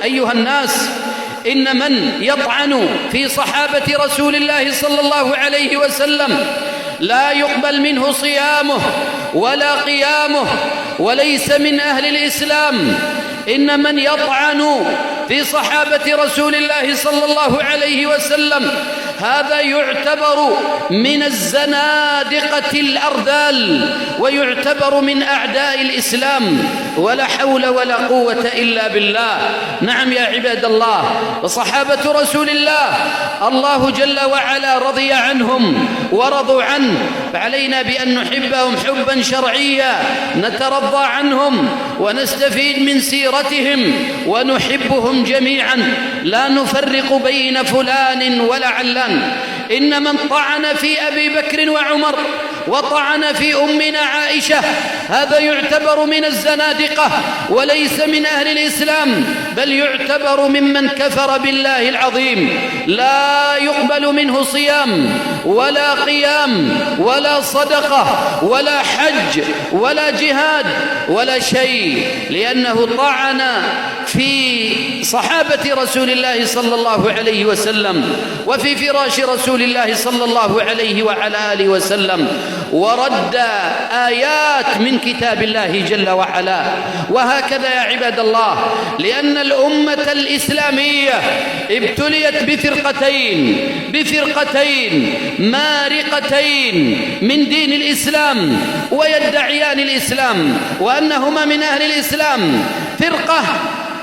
أيها الناس، إن من يطعن في صحابة رسول الله صلى الله عليه وسلم لا يقبل منه صيامه ولا قيامه وليس من أهل الإسلام. إن من يطعن في صحابة رسول الله صلى الله عليه وسلم هذا يعتبر من الزنادقة الأرذال، ويعتبر من أعداء الإسلام، ولا حول ولا قوة إلا بالله. نعم يا عباد الله، وصحابة رسول الله الله جل وعلا رضي عنهم ورضوا عنه، فعلينا بأن نحبهم حبا شرعيا، نترضى عنهم ونستفيد من سيرتهم ونحبهم جميعا، لا نفرق بين فلان ولا علان. إن من طعن في أبي بكر وعمر وطعن في أمنا عائشة هذا يعتبر من الزنادقة وليس من أهل الإسلام، بل يعتبر ممن كفر بالله العظيم. لا يقبل منه صيام ولا قيام ولا صدقة ولا حج ولا جهاد ولا شيء، لأنه طعن في صحابة رسول الله صلى الله عليه وسلم وفي فراش رسول الله صلى الله عليه وعلى آله وسلم، ورد آيات من كتاب الله جل وعلا. وهكذا يا عباد الله، لأن الأمة الإسلامية ابتليت بفرقتين مارقتين من دين الإسلام ويدعيان الإسلام وأنهما من أهل الإسلام. فرقة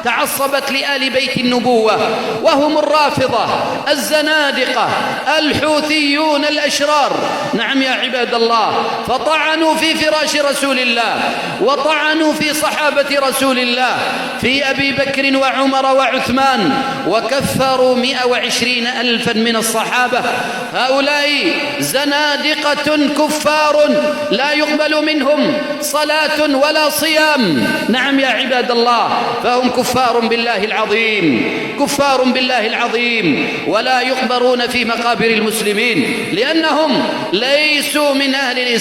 تعصبت لآل بيت النبوة وهم الرافضة الزنادقة الحوثيون الأشرار. نعم يا عباد الله، فطعنوا في فراش رسول الله وطعنوا في صحابة رسول الله، في أبي بكر وعمر وعثمان، وكفروا 120,000 من الصحابة. هؤلاء زنادقة كفار لا يقبل منهم صلاة ولا صيام. نعم يا عباد الله، فهم كفار بالله العظيم، ولا يقبرون في مقابر المسلمين لأنهم ليسوا من أهل الإسلام.